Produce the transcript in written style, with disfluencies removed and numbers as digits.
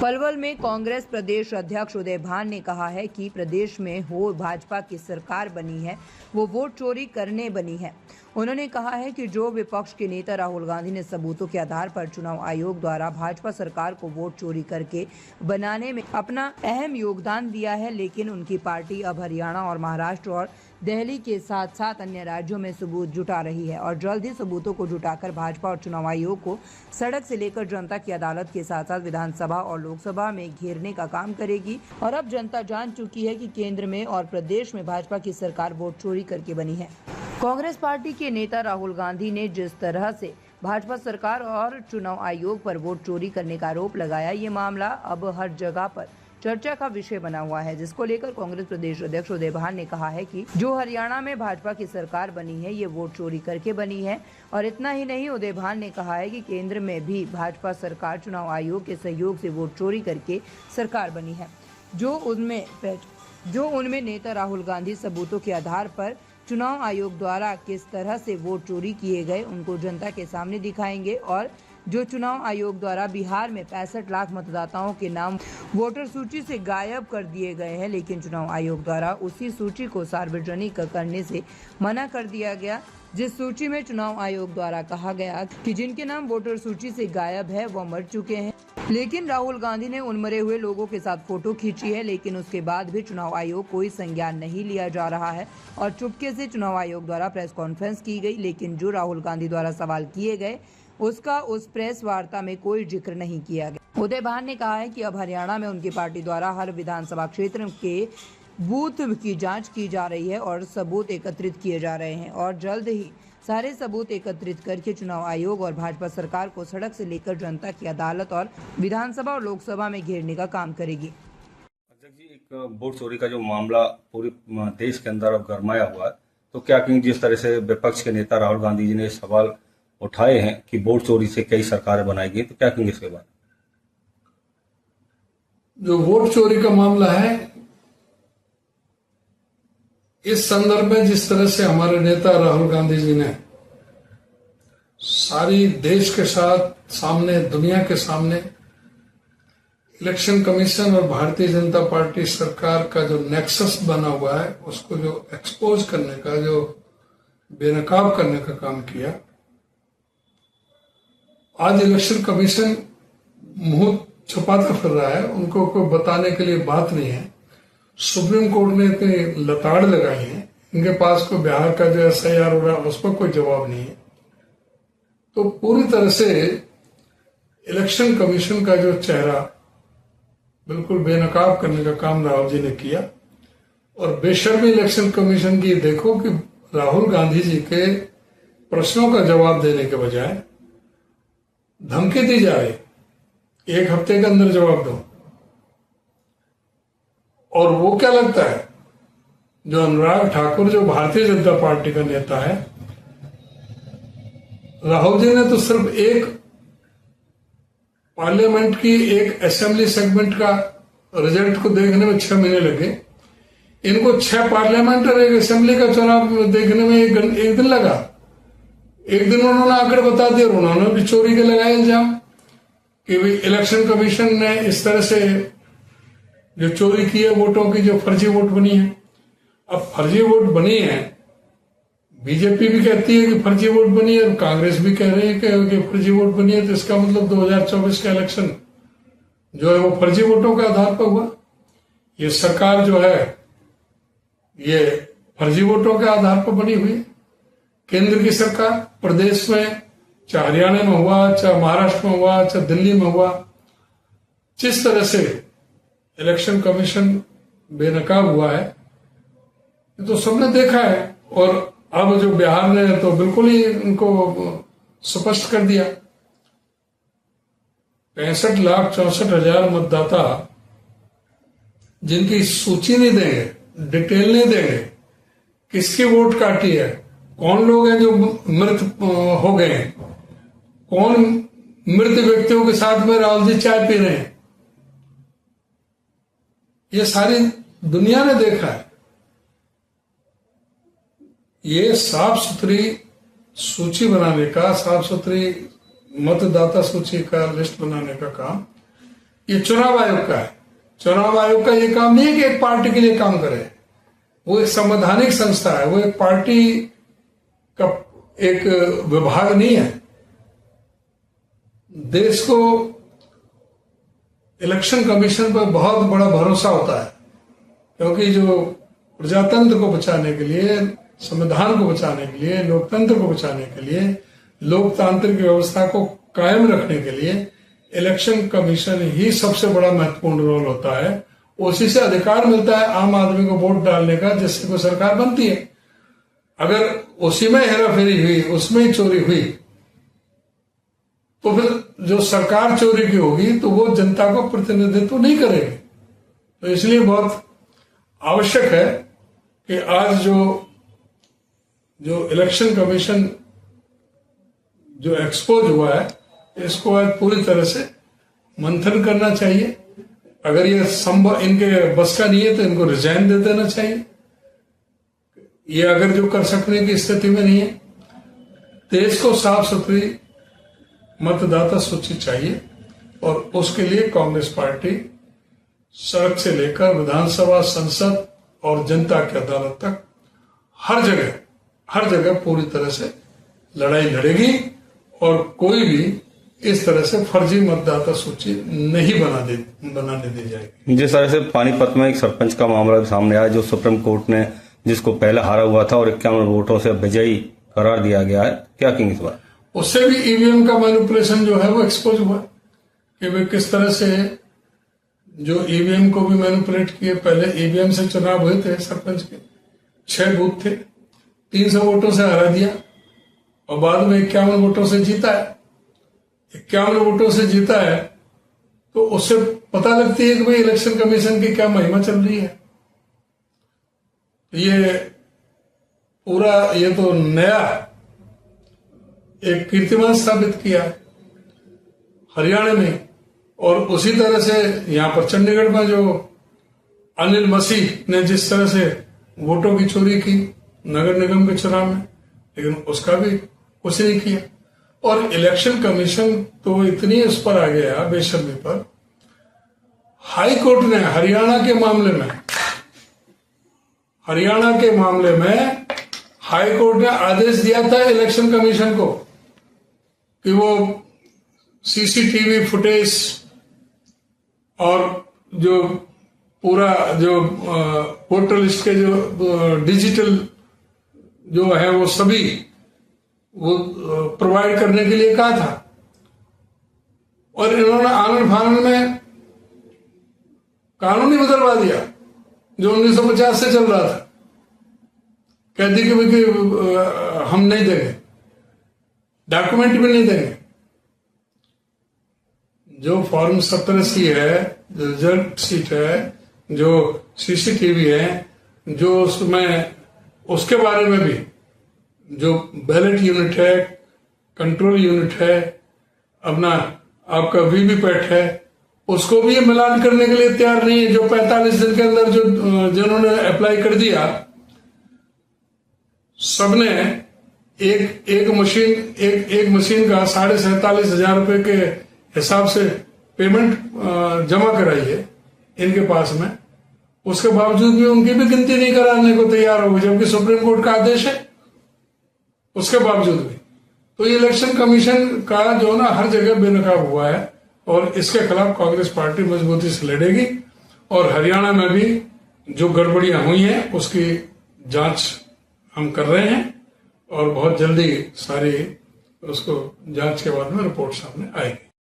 पलवल में कांग्रेस प्रदेश अध्यक्ष उदय भान ने कहा है कि प्रदेश में हो भाजपा की सरकार बनी है वो वोट चोरी करने बनी है। उन्होंने कहा है कि जो विपक्ष के नेता राहुल गांधी ने सबूतों के आधार पर चुनाव आयोग द्वारा भाजपा सरकार को वोट चोरी करके बनाने में अपना अहम योगदान दिया है, लेकिन उनकी पार्टी अब हरियाणा और महाराष्ट्र और दिल्ली के साथ साथ अन्य राज्यों में सबूत जुटा रही है और जल्द ही सबूतों को जुटाकर भाजपा और चुनाव आयोग को सड़क से लेकर जनता की अदालत के साथ साथ विधानसभा और लोकसभा में घेरने का काम करेगी। और अब जनता जान चुकी है कि केंद्र में और प्रदेश में भाजपा की सरकार वोट चोरी करके बनी है। कांग्रेस पार्टी के नेता राहुल गांधी ने जिस तरह से भाजपा सरकार और चुनाव आयोग पर वोट चोरी करने का आरोप लगाया, ये मामला अब हर जगह पर चर्चा का विषय बना हुआ है, जिसको लेकर कांग्रेस प्रदेश अध्यक्ष उदय भान ने कहा है कि जो हरियाणा में भाजपा की सरकार बनी है ये वोट चोरी करके बनी है। और इतना ही नहीं, उदय भान ने कहा है कि केंद्र में भी भाजपा सरकार चुनाव आयोग के सहयोग से वोट चोरी करके सरकार बनी है। जो उनमें नेता राहुल गांधी सबूतों के आधार पर चुनाव आयोग द्वारा किस तरह से वोट चोरी किए गए उनको जनता के सामने दिखाएंगे। और जो चुनाव आयोग द्वारा बिहार में 65 लाख मतदाताओं के नाम वोटर सूची से गायब कर दिए गए हैं, लेकिन चुनाव आयोग द्वारा उसी सूची को सार्वजनिक करने से मना कर दिया गया, जिस सूची में चुनाव आयोग द्वारा कहा गया कि जिनके नाम वोटर सूची से गायब है वह मर चुके हैं। लेकिन राहुल गांधी ने उन मरे हुए लोगों के साथ फोटो खींची है, लेकिन उसके बाद भी चुनाव आयोग कोई संज्ञान नहीं लिया जा रहा है और चुपके से चुनाव आयोग द्वारा प्रेस कॉन्फ्रेंस की गई, लेकिन जो राहुल गांधी द्वारा सवाल किए गए उसका उस प्रेस वार्ता में कोई जिक्र नहीं किया गया। उदय भान ने कहा है कि अब हरियाणा में उनकी पार्टी द्वारा हर विधानसभा क्षेत्र के बूथ की जांच की जा रही है और सबूत एकत्रित किए जा रहे हैं और जल्द ही सारे सबूत एकत्रित करके चुनाव आयोग और भाजपा सरकार को सड़क से लेकर जनता की अदालत और विधानसभा और लोकसभा में घेरने का काम करेगी। अध्यक्ष जी, एक वोट चोरी का जो मामला पूरे देश के अंदर अब गरमाया हुआ है, तो क्या कहेंगे जिस तरह से विपक्ष के नेता राहुल गांधी जी ने सवाल उठाए हैं कि वोट चोरी से कई सरकारें बनाई गई, तो क्या कहेंगे इसके बाद? जो वोट चोरी का मामला है, इस संदर्भ में जिस तरह से हमारे नेता राहुल गांधी जी ने सारी देश के सामने, दुनिया के सामने इलेक्शन कमीशन और भारतीय जनता पार्टी सरकार का जो नेक्सस बना हुआ है उसको जो एक्सपोज करने का, जो बेनकाब करने का काम किया, आज इलेक्शन कमीशन मुंह छुपाता फिर रहा है, उनको कोई बताने के लिए बात नहीं है। सुप्रीम कोर्ट ने इतनी लताड़ लगाई है, इनके पास कोई बिहार का जो SIR हो रहा है उस पर कोई जवाब नहीं है। तो पूरी तरह से इलेक्शन कमीशन का जो चेहरा बिल्कुल बेनकाब करने का काम राहुल जी ने किया। और बेशर्मी इलेक्शन कमीशन की देखो कि राहुल गांधी जी के प्रश्नों का जवाब देने के बजाय धमकी दी जा रही, 1 हफ्ते के अंदर जवाब दो। और वो क्या लगता है, जो अनुराग ठाकुर जो भारतीय जनता पार्टी का नेता है, राहुल जी ने तो सिर्फ एक पार्लियामेंट की एक असेंबली सेगमेंट का रिजल्ट को देखने में 6 महीने लगे, इनको 6 पार्लियामेंट और एक असेंबली का चुनाव देखने में एक दिन लगा। एक दिन उन्होंने आंकड़े बता दिए, उन्होंने भी चोरी के लगाए इल्जाम कि भाई इलेक्शन कमीशन ने इस तरह से जो चोरी की है वोटों की, जो फर्जी वोट बनी है। अब फर्जी वोट बनी है, बीजेपी भी कहती है कि फर्जी वोट बनी है और कांग्रेस भी कह रही है कि फर्जी वोट बनी है, तो इसका मतलब 2024 का इलेक्शन जो है वो फर्जी वोटों के आधार पर हुआ। ये सरकार जो है ये फर्जी वोटों के आधार पर बनी हुई है। केंद्र की सरकार प्रदेश में, चाहे हरियाणा में हुआ, चाहे महाराष्ट्र में हुआ, चाहे दिल्ली में हुआ, जिस तरह से इलेक्शन कमीशन बेनकाब हुआ है तो सबने देखा है। और अब जो बिहार ने तो बिल्कुल ही इनको स्पष्ट कर दिया। 65,64,000 मतदाता जिनकी सूची नहीं देंगे, डिटेल नहीं देंगे, किसकी वोट काटी है, कौन लोग हैं जो मृत हो गए हैं, कौन मृत व्यक्तियों के साथ में राहुल जी चाय पी रहे हैं, ये सारी दुनिया ने देखा है। ये साफ सुथरी सूची बनाने का, साफ सुथरी मतदाता सूची का लिस्ट बनाने का काम ये चुनाव आयोग का है। चुनाव आयोग का ये काम नहीं है कि एक पार्टी के लिए काम करे, वो एक संवैधानिक संस्था है, वो एक पार्टी का एक विभाग नहीं है। देश को इलेक्शन कमीशन पर बहुत बड़ा भरोसा होता है, क्योंकि जो प्रजातंत्र को बचाने के लिए, संविधान को बचाने के लिए, लोकतंत्र को बचाने के लिए, लोकतांत्रिक व्यवस्था को कायम रखने के लिए इलेक्शन कमीशन ही सबसे बड़ा महत्वपूर्ण रोल होता है। उसी से अधिकार मिलता है आम आदमी को वोट डालने का, जिससे कोई सरकार बनती है। अगर उसी में हेराफेरी हुई, उसमें ही चोरी हुई, तो फिर जो सरकार चोरी की होगी तो वो जनता को प्रतिनिधित्व नहीं करेगी। तो इसलिए बहुत आवश्यक है कि आज जो इलेक्शन कमीशन जो एक्सपोज हुआ है, इसको आज पूरी तरह से मंथन करना चाहिए। अगर ये संभव इनके बस का नहीं है तो इनको रिजाइन दे देना चाहिए। ये अगर जो कर सकने की स्थिति में नहीं है, देश को साफ सुथरी मतदाता सूची चाहिए, और उसके लिए कांग्रेस पार्टी सड़क से लेकर विधानसभा, संसद और जनता की अदालत तक हर जगह पूरी तरह से लड़ाई लड़ेगी, और कोई भी इस तरह से फर्जी मतदाता सूची नहीं बनाने दी जाएगी। जिस तरह से पानीपत में एक सरपंच का मामला सामने आया, जो सुप्रीम कोर्ट ने जिसको पहले हारा हुआ था और 51 वोटों से विजयी करार दिया गया है, क्या कहेंगे इस बार? उससे भी ईवीएम का मैनिपुलेशन जो है वो एक्सपोज हुआ कि वे किस तरह से जो ईवीएम को भी मैनिपुलेट किए। पहले ईवीएम से चुनाव हुए थे, सरपंच के 6 बूथ थे, 300 वोटों से हरा दिया, और बाद में 51 वोटों से जीता है। 51 वोटों से जीता है तो उससे पता लगती है कि भाई इलेक्शन कमीशन की क्या महिमा चल रही है। ये तो नया एक कीर्तिमान स्थापित किया हरियाणा में, और उसी तरह से यहां पर चंडीगढ़ में जो अनिल मसीह ने जिस तरह से वोटों की चोरी की नगर निगम के चुनाव में, लेकिन उसका भी कुछ नहीं किया। और इलेक्शन कमीशन तो इतनी उस पर आ गया बेशर्मी पर, हाई कोर्ट ने हरियाणा के मामले में हाई कोर्ट ने आदेश दिया था इलेक्शन कमीशन को कि वो सीसीटीवी फुटेज और जो पूरा जो वोटर लिस्ट के जो डिजिटल जो है वो सभी वो प्रोवाइड करने के लिए कहा था। और इन्होंने आनंद फानंद में कानून ही बदलवा दिया जो 1950 से चल रहा था। कह दी कि हम नहीं देंगे, डॉक्यूमेंट भी नहीं देंगे। जो फॉर्म 17C है, जो रिजल्ट सीट है, जो सीसीटीवी है, जो उसमें उसके बारे में भी जो बैलेट यूनिट है, कंट्रोल यूनिट है, अपना आपका वीवीपैट है, उसको भी ये मिलान करने के लिए तैयार नहीं है। जो 45 दिन के अंदर जिन्होंने अप्लाई कर दिया, सबने एक मशीन का 47,500 रुपए के हिसाब से पेमेंट जमा कराई है इनके पास में। उसके बावजूद भी उनकी भी गिनती नहीं कराने को तैयार हो गई, जबकि सुप्रीम कोर्ट का आदेश है। उसके बावजूद भी तो ये इलेक्शन कमीशन का जो ना हर जगह बेनकाब हुआ है, और इसके खिलाफ कांग्रेस पार्टी मजबूती से लड़ेगी। और हरियाणा में भी जो गड़बड़ियां हुई हैं उसकी जांच हम कर रहे हैं, और बहुत जल्दी सारी उसको जांच के बाद में रिपोर्ट सामने आएगी।